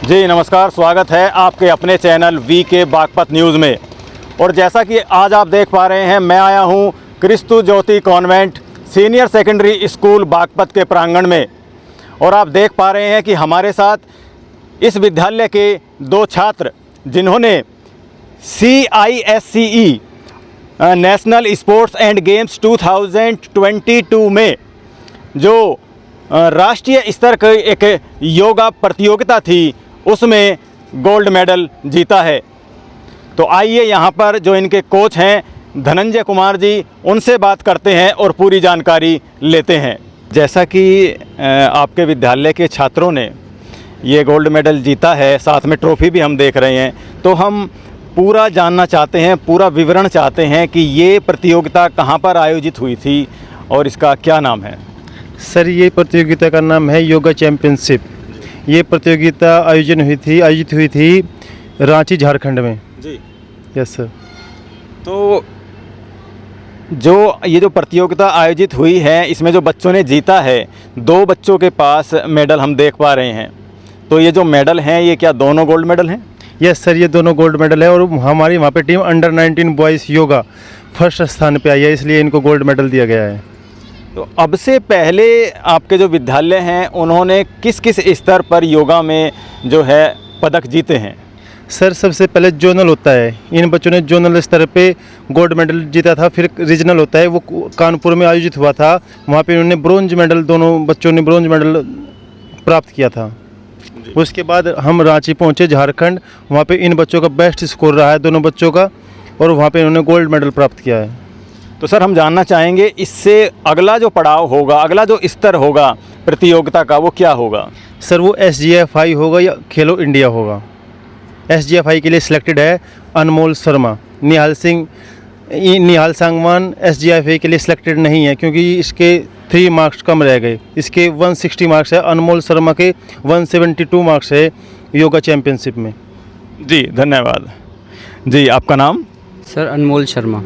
जी नमस्कार, स्वागत है आपके अपने चैनल वी के बागपत न्यूज़ में। और जैसा कि आज आप देख पा रहे हैं, मैं आया हूं Kristu Jyoti convent senior secondary school Baghpat के प्रांगण में। और आप देख पा रहे हैं कि हमारे साथ इस विद्यालय के दो छात्र जिन्होंने CISCE national sports and games 2022 में जो राष्ट्रीय स्तर की एक योगा प्रतियोगिता थी उसमें गोल्ड मेडल जीता है। तो आइए यहाँ पर जो इनके कोच हैं धनंजय कुमार जी, उनसे बात करते हैं और पूरी जानकारी लेते हैं। जैसा कि आपके विद्यालय के छात्रों ने ये गोल्ड मेडल जीता है, साथ में ट्रॉफी भी हम देख रहे हैं, तो हम पूरा जानना चाहते हैं, पूरा विवरण चाहते हैं कि ये प्रतियोगिता कहाँ पर आयोजित हुई थी और इसका क्या नाम है। सर, ये प्रतियोगिता का नाम है योगा चैम्पियनशिप। ये प्रतियोगिता आयोजित हुई थी रांची, झारखंड में। जी यस सर। तो ये जो प्रतियोगिता आयोजित हुई है, इसमें जो बच्चों ने जीता है, दो बच्चों के पास मेडल हम देख पा रहे हैं। तो ये जो मेडल हैं, ये क्या दोनों गोल्ड मेडल हैं? यस सर, ये दोनों गोल्ड मेडल है। और हमारी वहाँ पे team under 19 boys yoga first स्थान पे आई है, इसलिए इनको गोल्ड मेडल दिया गया है। तो अब से पहले आपके जो विद्यालय हैं, उन्होंने किस किस स्तर पर योगा में जो है पदक जीते हैं? सर, सबसे पहले जोनल होता है। इन बच्चों ने जोनल स्तर पे गोल्ड मेडल जीता था। फिर रीजनल होता है, वो कानपुर में आयोजित हुआ था। वहाँ पे इन्होंने ब्रोंज मेडल, दोनों बच्चों ने ब्रोंज मेडल प्राप्त किया था। उसके बाद हम रांची पहुँचे, झारखंड। वहाँ पे इन बच्चों का बेस्ट स्कोर रहा है, दोनों बच्चों का, और वहाँ पे इन्होंने गोल्ड मेडल प्राप्त किया है। तो सर, हम जानना चाहेंगे इससे अगला जो पड़ाव होगा, अगला जो स्तर होगा प्रतियोगिता का, वो क्या होगा? सर, वो SGFI होगा या खेलो इंडिया होगा। SGFI के लिए सिलेक्टेड है अनमोल शर्मा। निहाल सांगवान SGFI के लिए सिलेक्टेड नहीं है, क्योंकि इसके 3 मार्क्स कम रह गए। इसके 160 मार्क्स है, अनमोल शर्मा के 172 मार्क्स है योगा चैम्पियनशिप में। जी धन्यवाद। जी, आपका नाम? सर, अनमोल शर्मा।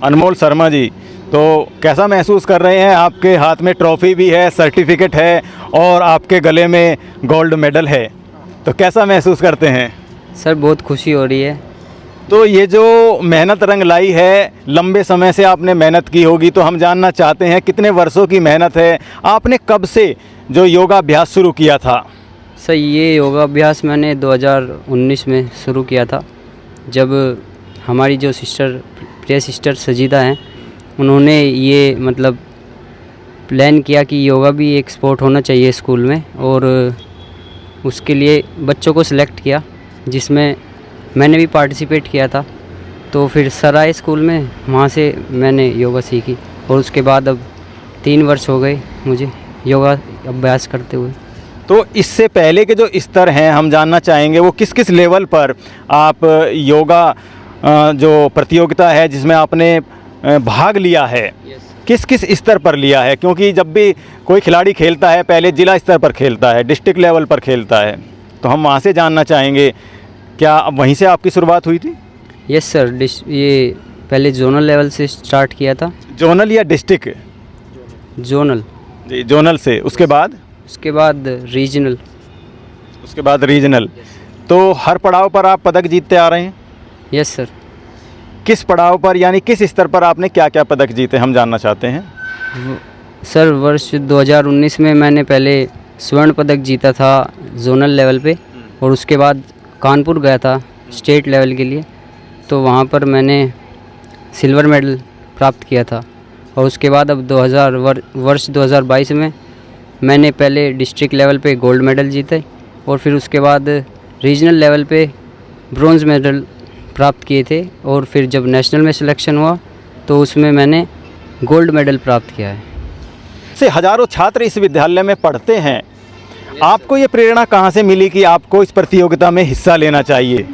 अनमोल शर्मा जी, तो कैसा महसूस कर रहे हैं? आपके हाथ में ट्रॉफी भी है, सर्टिफिकेट है और आपके गले में गोल्ड मेडल है, तो कैसा महसूस करते हैं? सर, बहुत खुशी हो रही है। तो ये जो मेहनत रंग लाई है, लंबे समय से आपने मेहनत की होगी, तो हम जानना चाहते हैं कितने वर्षों की मेहनत है? आपने कब से जो योगाभ्यास शुरू किया था? सर, ये योगाभ्यास मैंने 2019 में शुरू किया था, जब हमारी जो प्रिय सिस्टर सजीदा हैं, उन्होंने ये मतलब प्लान किया कि योगा भी एक स्पोर्ट होना चाहिए स्कूल में, और उसके लिए बच्चों को सिलेक्ट किया, जिसमें मैंने भी पार्टिसिपेट किया था। तो फिर सराय स्कूल में, वहाँ से मैंने योगा सीखी, और उसके बाद अब 3 वर्ष हो गए मुझे योगा अभ्यास करते हुए। तो इससे पहले के जो स्तर हैं, हम जानना चाहेंगे वो किस किस लेवल पर आप योगा जो प्रतियोगिता है जिसमें आपने भाग लिया है, किस किस स्तर पर लिया है? क्योंकि जब भी कोई खिलाड़ी खेलता है, पहले जिला स्तर पर खेलता है, डिस्ट्रिक्ट लेवल पर खेलता है, तो हम वहाँ से जानना चाहेंगे, क्या वहीं से आपकी शुरुआत हुई थी? यस सर, ये पहले जोनल लेवल से स्टार्ट किया था। जोनल या डिस्ट्रिक्ट? जोनल। जी, जोनल से। उसके बाद रीजनल। उसके बाद रीजनल। तो हर पड़ाव पर आप पदक जीतते आ रहे हैं? Yes sir. किस पड़ाव पर, यानी किस स्तर पर आपने क्या क्या पदक जीते, हम जानना चाहते हैं। सर, वर्ष 2019 में मैंने पहले स्वर्ण पदक जीता था जोनल लेवल पे, और उसके बाद कानपुर गया था स्टेट लेवल के लिए, तो वहाँ पर मैंने सिल्वर मेडल प्राप्त किया था। और उसके बाद अब वर्ष 2022 में मैंने पहले डिस्ट्रिक्ट लेवल पे गोल्ड मेडल जीते, और फिर उसके बाद रीजनल लेवल पे ब्रोंज़ मेडल प्राप्त किए थे, और फिर जब नेशनल में सिलेक्शन हुआ तो उसमें मैंने गोल्ड मेडल प्राप्त किया है। से हजारों छात्र इस विद्यालय में पढ़ते हैं, आपको ये प्रेरणा कहाँ से मिली कि आपको इस प्रतियोगिता में हिस्सा लेना चाहिए?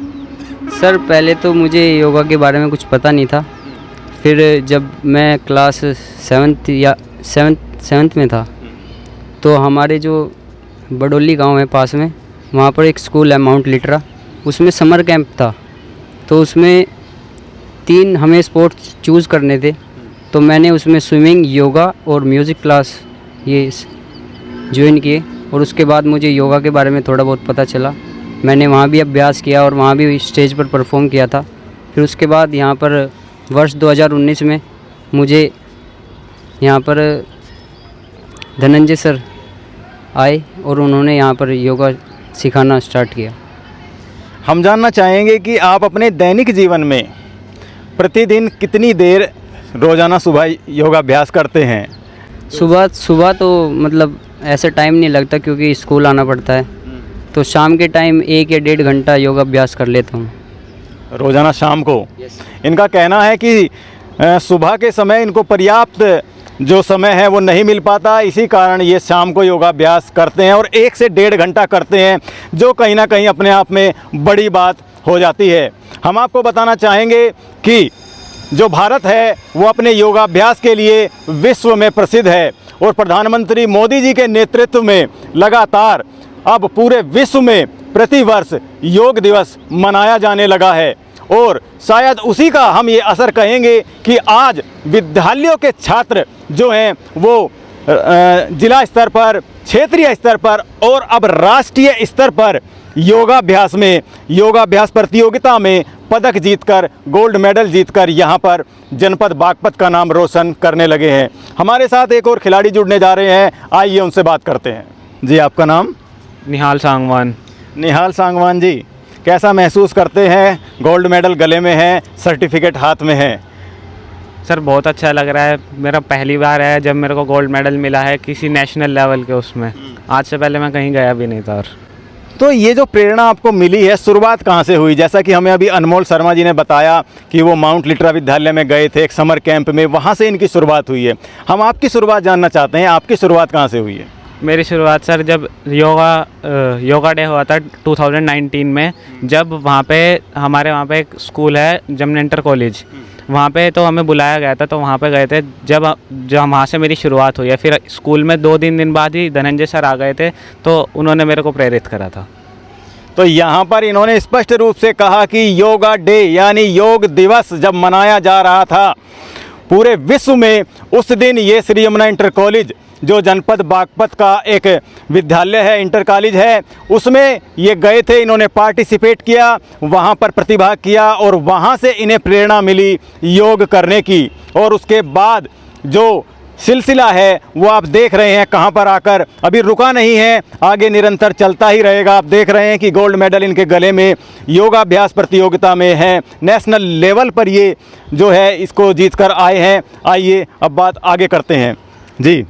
सर, पहले तो मुझे योगा के बारे में कुछ पता नहीं था। फिर जब मैं क्लास 7th में था, तो हमारे जो बडोली गांव है पास में, वहाँ पर एक स्कूल है माउंट लिटरा, उसमें समर कैंप था। तो उसमें 3 हमें स्पोर्ट्स चूज़ करने थे, तो मैंने उसमें स्विमिंग, योगा और म्यूज़िक क्लास ये ज्वाइन किए। और उसके बाद मुझे योगा के बारे में थोड़ा बहुत पता चला। मैंने वहाँ भी अभ्यास किया और वहाँ भी स्टेज पर परफॉर्म किया था। फिर उसके बाद यहाँ पर वर्ष 2019 में मुझे यहाँ पर धनंजय सर आए और उन्होंने यहाँ पर योगा सिखाना स्टार्ट किया। हम जानना चाहेंगे कि आप अपने दैनिक जीवन में प्रतिदिन कितनी देर रोज़ाना सुबह योगाभ्यास करते हैं? सुबह तो मतलब ऐसे टाइम नहीं लगता क्योंकि स्कूल आना पड़ता है, तो शाम के टाइम 1 या 1.5 घंटा योगाभ्यास कर लेता हूँ रोज़ाना शाम को। इनका कहना है कि सुबह के समय इनको पर्याप्त जो समय है वो नहीं मिल पाता, इसी कारण ये शाम को योगाभ्यास करते हैं और 1 से 1.5 घंटा करते हैं, जो कहीं ना कहीं अपने आप में बड़ी बात हो जाती है। हम आपको बताना चाहेंगे कि जो भारत है वो अपने योगाभ्यास के लिए विश्व में प्रसिद्ध है और प्रधानमंत्री मोदी जी के नेतृत्व में लगातार अब पूरे विश्व में प्रतिवर्ष योग दिवस मनाया जाने लगा है और शायद उसी का हम ये असर कहेंगे कि आज विद्यालयों के छात्र जो हैं वो जिला स्तर पर, क्षेत्रीय स्तर पर और अब राष्ट्रीय स्तर पर योगाभ्यास प्रतियोगिता में पदक जीतकर, गोल्ड मेडल जीतकर यहाँ पर जनपद बागपत का नाम रोशन करने लगे हैं। हमारे साथ एक और खिलाड़ी जुड़ने जा रहे हैं, आइए उनसे बात करते हैं। जी, आपका नाम? निहाल सांगवान। निहाल सांगवान जी, कैसा महसूस करते हैं? गोल्ड मेडल गले में है, सर्टिफिकेट हाथ में है। सर बहुत अच्छा लग रहा है, मेरा पहली बार है जब मेरे को गोल्ड मेडल मिला है किसी नेशनल लेवल के उसमें। आज से पहले मैं कहीं गया भी नहीं था। और तो ये जो प्रेरणा आपको मिली है, शुरुआत कहाँ से हुई? जैसा कि हमें अभी अनमोल शर्मा जी ने बताया कि वो माउंट लिटरा विद्यालय में गए थे एक समर कैंप में, वहाँ से इनकी शुरुआत हुई है। हम आपकी शुरुआत जानना चाहते हैं, आपकी शुरुआत कहाँ से हुई है? मेरी शुरुआत सर जब योगा डे हुआ था 2019 में, जब वहाँ पे हमारे वहाँ पे एक स्कूल है जमना इंटर कॉलेज, वहाँ पे तो हमें बुलाया गया था, तो वहाँ पे गए थे। जब वहाँ से मेरी शुरुआत हुई है, फिर स्कूल में 2-3 दिन बाद ही धनंजय सर आ गए थे, तो उन्होंने मेरे को प्रेरित करा था। तो यहाँ पर इन्होंने स्पष्ट रूप से कहा कि योगा डे यानी योग दिवस जब मनाया जा रहा था पूरे विश्व में, उस दिन ये श्री यमुना इंटर कॉलेज जो जनपद बागपत का एक विद्यालय है, इंटर कॉलेज है, उसमें ये गए थे। इन्होंने पार्टिसिपेट किया, वहाँ पर प्रतिभाग किया और वहाँ से इन्हें प्रेरणा मिली योग करने की। और उसके बाद जो सिलसिला है वो आप देख रहे हैं कहाँ पर आकर अभी रुका नहीं है, आगे निरंतर चलता ही रहेगा। आप देख रहे हैं कि गोल्ड मेडल इनके गले में योगाभ्यास प्रतियोगिता में है, नेशनल लेवल पर ये जो है इसको जीतकर आए हैं। आइए अब बात आगे करते हैं। जी,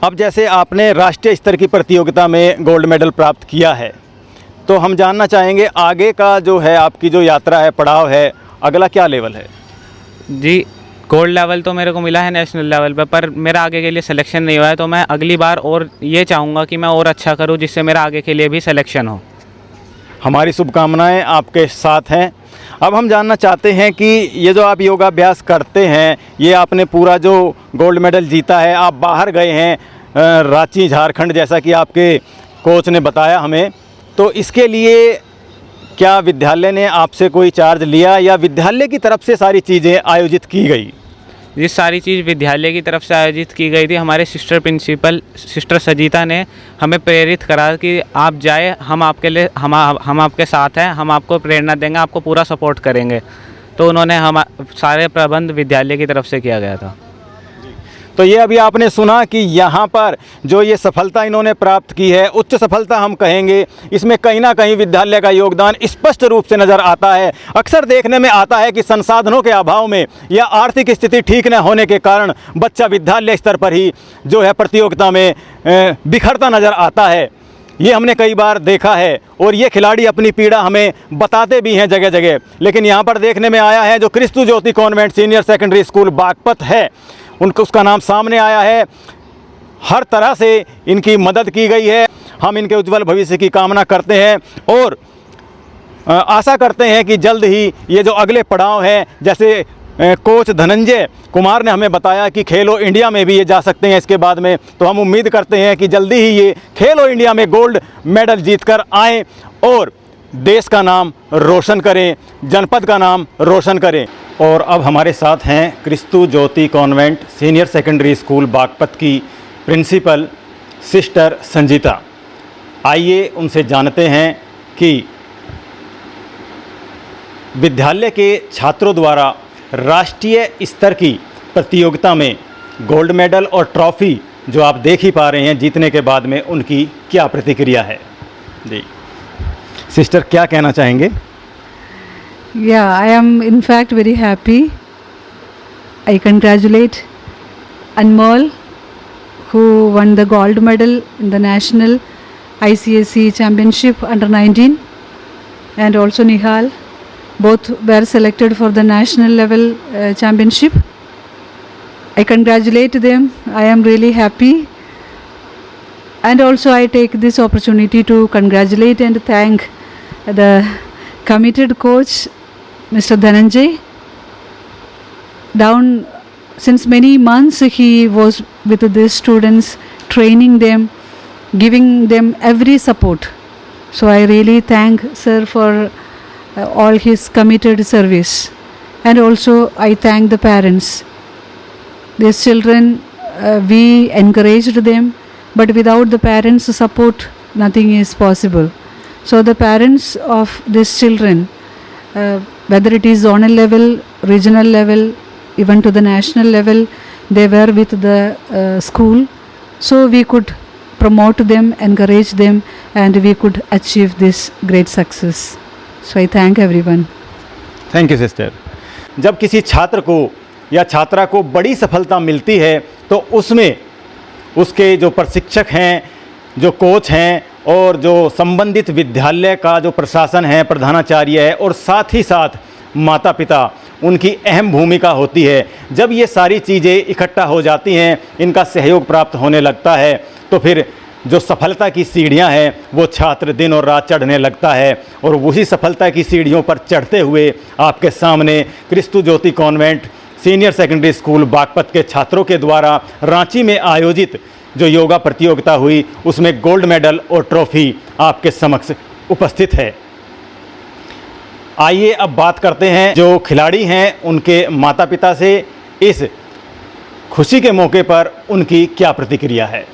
अब जैसे आपने राष्ट्रीय स्तर की प्रतियोगिता में गोल्ड मेडल प्राप्त किया है, तो हम जानना चाहेंगे आगे का जो है आपकी जो यात्रा है, पड़ाव है, अगला क्या लेवल है? जी, गोल्ड लेवल तो मेरे को मिला है नेशनल लेवल पर मेरा आगे के लिए सिलेक्शन नहीं हुआ है, तो मैं अगली बार और ये चाहूँगा कि मैं और अच्छा करूँ जिससे मेरा आगे के लिए भी सिलेक्शन हो। हमारी शुभकामनाएं आपके साथ हैं। अब हम जानना चाहते हैं कि ये जो आप योगाभ्यास करते हैं, ये आपने पूरा जो गोल्ड मेडल जीता है, आप बाहर गए हैं रांची, झारखंड, जैसा कि आपके कोच ने बताया हमें, तो इसके लिए क्या विद्यालय ने आपसे कोई चार्ज लिया या विद्यालय की तरफ से सारी चीज़ें आयोजित की गई? ये सारी चीज़ विद्यालय की तरफ से आयोजित की गई थी। हमारे सिस्टर प्रिंसिपल सिस्टर सजीता ने हमें प्रेरित करा कि आप जाए, हम आपके लिए हम आपके साथ हैं, हम आपको प्रेरणा देंगे, आपको पूरा सपोर्ट करेंगे। तो उन्होंने हम सारे प्रबंध विद्यालय की तरफ से किया गया था। तो ये अभी आपने सुना कि यहाँ पर जो ये सफलता इन्होंने प्राप्त की है, उच्च सफलता हम कहेंगे, इसमें कहीं ना कहीं विद्यालय का योगदान स्पष्ट रूप से नज़र आता है। अक्सर देखने में आता है कि संसाधनों के अभाव में या आर्थिक स्थिति ठीक न होने के कारण बच्चा विद्यालय स्तर पर ही जो है प्रतियोगिता में बिखरता नज़र आता है। ये हमने कई बार देखा है और ये खिलाड़ी अपनी पीड़ा हमें बताते भी हैं जगह जगह। लेकिन यहाँ पर देखने में आया है जो Kristu Jyoti convent senior secondary school Baghpat है, उसका नाम सामने आया है। हर तरह से इनकी मदद की गई है। हम इनके उज्जवल भविष्य की कामना करते हैं और आशा करते हैं कि जल्द ही ये जो अगले पड़ाव हैं, जैसे कोच धनंजय कुमार ने हमें बताया कि खेलो इंडिया में भी ये जा सकते हैं इसके बाद में, तो हम उम्मीद करते हैं कि जल्दी ही ये खेलो इंडिया में गोल्ड मेडल जीतकर आएँ और देश का नाम रोशन करें, जनपद का नाम रोशन करें। और अब हमारे साथ हैं Kristu Jyoti convent senior secondary school Baghpat की प्रिंसिपल सिस्टर संजीता। आइए उनसे जानते हैं कि विद्यालय के छात्रों द्वारा राष्ट्रीय स्तर की प्रतियोगिता में गोल्ड मेडल और ट्रॉफ़ी जो आप देख ही पा रहे हैं जीतने के बाद में उनकी क्या प्रतिक्रिया है। जी सिस्टर, क्या कहना चाहेंगे? Yeah, I am in fact very happy. I congratulate Anmol, who won the gold medal in the national ICSE championship under 19, and also Nihal. Both were selected for the national level championship. I congratulate them. I am really happy. And also I take this opportunity to congratulate and thank the committed coach, Mr. Dhananjay. Down since many months he was with these students, training them, giving them every support. So I really thank sir for all his committed service. And also I thank the parents. These children, we encouraged them, but without the parents' support, nothing is possible. So the parents of these children, whether it is zonal level, regional level, even to the national level, they were with the school. So we could promote them, encourage them, and we could achieve this great success. So I thank everyone. Thank you sister. जब किसी छात्र को या छात्रा को बड़ी सफलता मिलती है तो उसमें उसके जो प्रशिक्षक हैं, जो कोच हैं और जो संबंधित विद्यालय का जो प्रशासन है, प्रधानाचार्य है और साथ ही साथ माता पिता, उनकी अहम भूमिका होती है। जब ये सारी चीज़ें इकट्ठा हो जाती हैं, इनका सहयोग प्राप्त होने लगता है तो फिर जो सफलता की सीढ़ियां हैं वो छात्र दिन और रात चढ़ने लगता है। और वही सफलता की सीढ़ियों पर चढ़ते हुए आपके सामने Kristu Jyoti convent senior secondary school Baghpat के छात्रों के द्वारा रांची में आयोजित जो योगा प्रतियोगिता हुई उसमें गोल्ड मेडल और ट्रॉफ़ी आपके समक्ष उपस्थित है। आइए अब बात करते हैं जो खिलाड़ी हैं उनके माता पिता से, इस खुशी के मौके पर उनकी क्या प्रतिक्रिया है।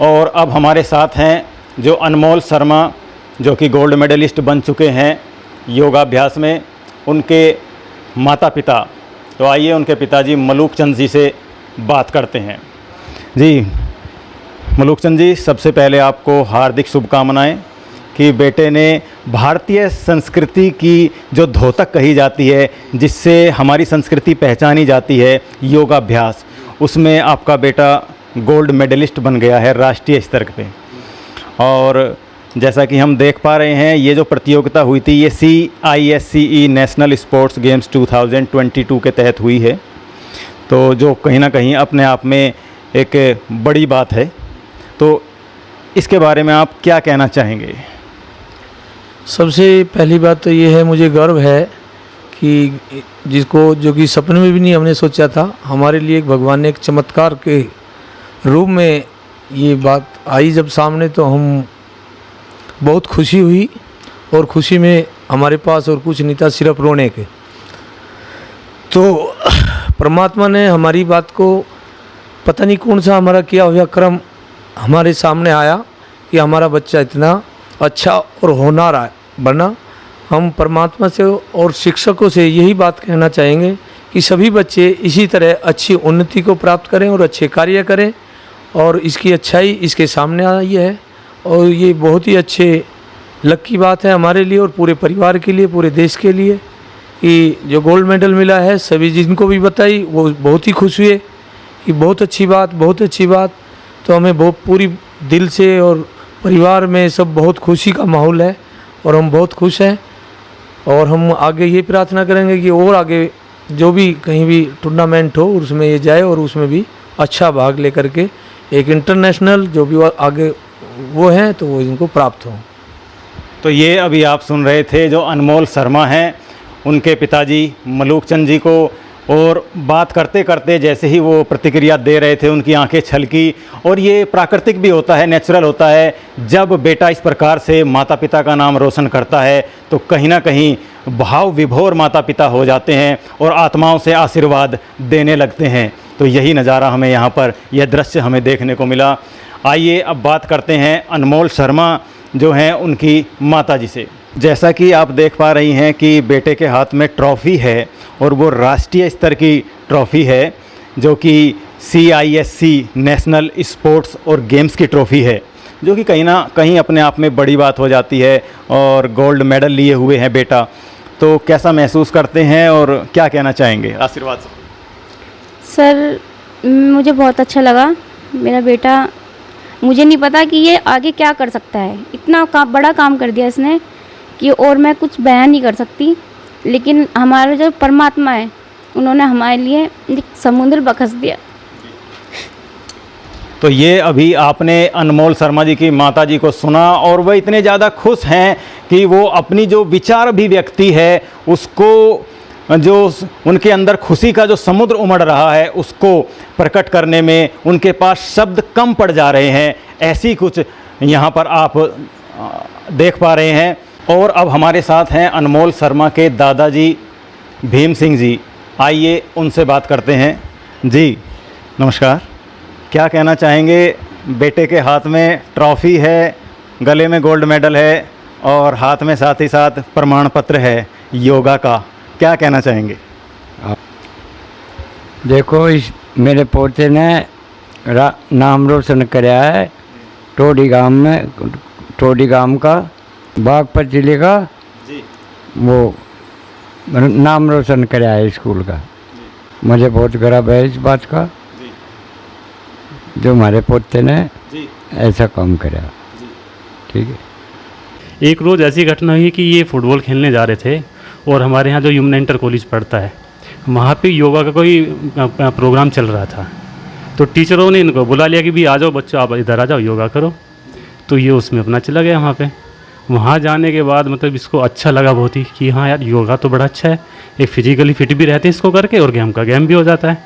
और अब हमारे साथ हैं जो अनमोल शर्मा, जो कि गोल्ड मेडलिस्ट बन चुके हैं योगाभ्यास में, उनके माता पिता। तो आइए उनके पिताजी मलूक चंद जी से बात करते हैं। जी मलूक चंद जी, सबसे पहले आपको हार्दिक शुभकामनाएं कि बेटे ने भारतीय संस्कृति की जो धोतक कही जाती है, जिससे हमारी संस्कृति पहचानी जाती है योगाभ्यास, उसमें आपका बेटा गोल्ड मेडलिस्ट बन गया है राष्ट्रीय स्तर पे। और जैसा कि हम देख पा रहे हैं ये जो प्रतियोगिता हुई थी ये CISCE नेशनल स्पोर्ट्स गेम्स 2022 के तहत हुई है, तो जो कहीं ना कहीं अपने आप में एक बड़ी बात है। तो इसके बारे में आप क्या कहना चाहेंगे? सबसे पहली बात तो ये है, मुझे गर्व है कि जिसको जो कि सपने में भी नहीं हमने सोचा था, हमारे लिए एक भगवान ने एक चमत्कार के रूप में ये बात आई जब सामने, तो हम बहुत खुशी हुई। और खुशी में हमारे पास और कुछ नहीं था, सिर्फ रोने के। तो परमात्मा ने हमारी बात को, पता नहीं कौन सा हमारा किया हुआ कर्म हमारे सामने आया कि हमारा बच्चा इतना अच्छा और होनहार बना। हम परमात्मा से और शिक्षकों से यही बात कहना चाहेंगे कि सभी बच्चे इसी तरह अच्छी उन्नति को प्राप्त करें और अच्छे कार्य करें। और इसकी अच्छाई इसके सामने आई है और ये बहुत ही अच्छे लक की बात है हमारे लिए और पूरे परिवार के लिए, पूरे देश के लिए, कि जो गोल्ड मेडल मिला है। सभी जिनको भी बताई वो बहुत ही खुश हुए कि बहुत अच्छी बात, बहुत अच्छी बात। तो हमें बहुत पूरी दिल से और परिवार में सब बहुत खुशी का माहौल है और हम बहुत खुश हैं। और हम आगे ये प्रार्थना करेंगे कि और आगे जो भी कहीं भी टूर्नामेंट हो उसमें ये जाए और उसमें भी अच्छा भाग लेकर के एक इंटरनेशनल जो भी आगे वो हैं तो वो इनको प्राप्त हो। तो ये अभी आप सुन रहे थे जो अनमोल शर्मा हैं, उनके पिताजी मलूक चंद जी को। और बात करते करते जैसे ही वो प्रतिक्रिया दे रहे थे उनकी आंखें छलकी। और ये प्राकृतिक भी होता है, नेचुरल होता है। जब बेटा इस प्रकार से माता पिता का नाम रोशन करता है तो कहीं ना कहीं भाव विभोर माता पिता हो जाते हैं और आत्माओं से आशीर्वाद देने लगते हैं। तो यही नज़ारा हमें यहाँ पर, यह दृश्य हमें देखने को मिला। आइए अब बात करते हैं अनमोल शर्मा जो हैं उनकी माताजी से। जैसा कि आप देख पा रही हैं कि बेटे के हाथ में ट्रॉफ़ी है और वो राष्ट्रीय स्तर की ट्रॉफ़ी है जो कि CISC नेशनल स्पोर्ट्स और गेम्स की ट्रॉफ़ी है, जो कि कहीं ना कहीं अपने आप में बड़ी बात हो जाती है। और गोल्ड मेडल लिए हुए हैं बेटा, तो कैसा महसूस करते हैं और क्या कहना चाहेंगे? आशीर्वाद से। सर मुझे बहुत अच्छा लगा। मेरा बेटा, मुझे नहीं पता कि ये आगे क्या कर सकता है, इतना बड़ा काम कर दिया इसने कि और मैं कुछ बयान नहीं कर सकती। लेकिन हमारा जो परमात्मा है उन्होंने हमारे लिए एक समुद्र बख्श दिया। तो ये अभी आपने अनमोल शर्मा जी की माताजी को सुना और वह इतने ज़्यादा खुश हैं कि वो अपनी जो विचार अभिव्यक्ति है उसको, जो उनके अंदर खुशी का जो समुद्र उमड़ रहा है उसको प्रकट करने में उनके पास शब्द कम पड़ जा रहे हैं। ऐसी कुछ यहाँ पर आप देख पा रहे हैं। और अब हमारे साथ हैं अनमोल शर्मा के दादाजी भीम सिंह जी। आइए उनसे बात करते हैं। जी नमस्कार, क्या कहना चाहेंगे? बेटे के हाथ में ट्रॉफ़ी है, गले में गोल्ड मेडल है और हाथ में साथ ही साथ प्रमाण पत्र है योगा का, क्या कहना चाहेंगे? देखो, इस मेरे पोते ने नाम रोशन कराया है टोडी गांव में, टोडी गांव का बागपत जिले का जी। वो नाम रोशन कराया है स्कूल का। मुझे बहुत गर्व है इस बात का जी। जो हमारे पोते ने जी। ऐसा काम करा। ठीक है। एक रोज़ ऐसी घटना हुई कि ये फुटबॉल खेलने जा रहे थे और हमारे यहाँ जो यमुना इंटर कॉलेज पढ़ता है वहाँ पे योगा का कोई प्रोग्राम चल रहा था। तो टीचरों ने इनको बुला लिया कि भी आ जाओ बच्चों, आप इधर आ जाओ, योगा करो। तो ये उसमें अपना चला गया वहाँ पे। वहाँ जाने के बाद मतलब इसको अच्छा लगा बहुत ही कि हाँ यार योगा तो बड़ा अच्छा है, एक फिजिकली फिट भी रहते हैं इसको करके और गेम का गेम भी हो जाता है।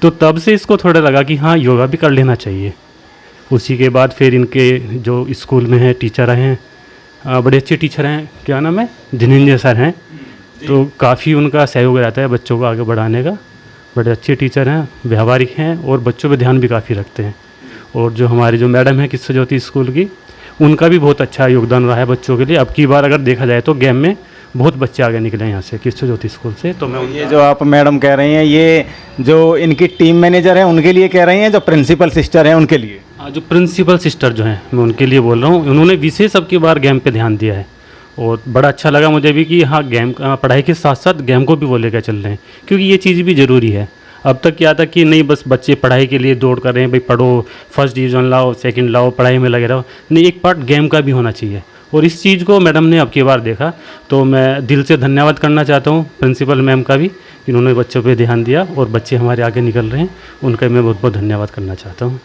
तो तब से इसको थोड़ा लगा कि हाँ योगा भी कर लेना चाहिए। उसी के बाद फिर इनके जो स्कूल में हैं टीचर हैं, बड़े अच्छे टीचर हैं, क्या नाम है, धनंजय सर हैं, तो काफ़ी उनका सहयोग रहता है बच्चों को आगे बढ़ाने का। बड़े अच्छे टीचर हैं, व्यवहारिक हैं और बच्चों पे ध्यान भी काफ़ी रखते हैं। और जो हमारी जो मैडम है किस्सा ज्योति स्कूल की, उनका भी बहुत अच्छा योगदान रहा है बच्चों के लिए। अब की बार अगर देखा जाए तो गेम में बहुत बच्चे आगे निकले हैं यहाँ से किस्सा ज्योति स्कूल से। तो मैं ये जो आप मैडम कह रही हैं, ये जो इनकी टीम मैनेजर हैं उनके लिए कह रही हैं, जो प्रिंसिपल सिस्टर हैं उनके लिए? जो प्रिंसिपल सिस्टर जो हैं मैं उनके लिए बोल रहा हूँ। उन्होंने विशेष अब की बार गेम पे ध्यान दिया है और बड़ा अच्छा लगा मुझे भी कि हाँ गेम पढ़ाई के साथ साथ गेम को भी वो लेकर चल रहे हैं, क्योंकि ये चीज़ भी ज़रूरी है। अब तक क्या था कि नहीं बस बच्चे पढ़ाई के लिए दौड़ कर रहे हैं, भाई पढ़ो, फर्स्ट डिवीज़न लाओ, सेकंड लाओ, पढ़ाई में लगे रहो। नहीं, एक पार्ट गेम का भी होना चाहिए और इस चीज़ को मैडम ने अब की बार देखा। तो मैं दिल से धन्यवाद करना चाहता हूँ प्रिंसिपल मैम का भी कि उन्होंने बच्चों पे ध्यान दिया और बच्चे हमारे आगे निकल रहे हैं, उनका मैं बहुत बहुत धन्यवाद करना चाहता हूँ।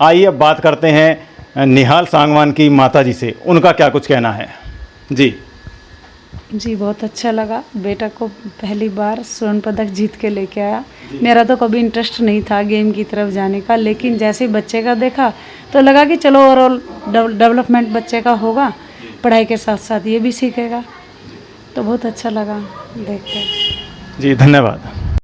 आइए अब बात करते हैं निहाल सांगवान की माताजी से, उनका क्या कुछ कहना है? जी जी, बहुत अच्छा लगा। बेटा को पहली बार स्वर्ण पदक जीत के लेके आया। मेरा तो कभी इंटरेस्ट नहीं था गेम की तरफ जाने का, लेकिन जैसे ही बच्चे का देखा तो लगा कि चलो ओवरऑल डेवलपमेंट बच्चे का होगा, पढ़ाई के साथ साथ ये भी सीखेगा। तो बहुत अच्छा लगा देख कर। जी धन्यवाद।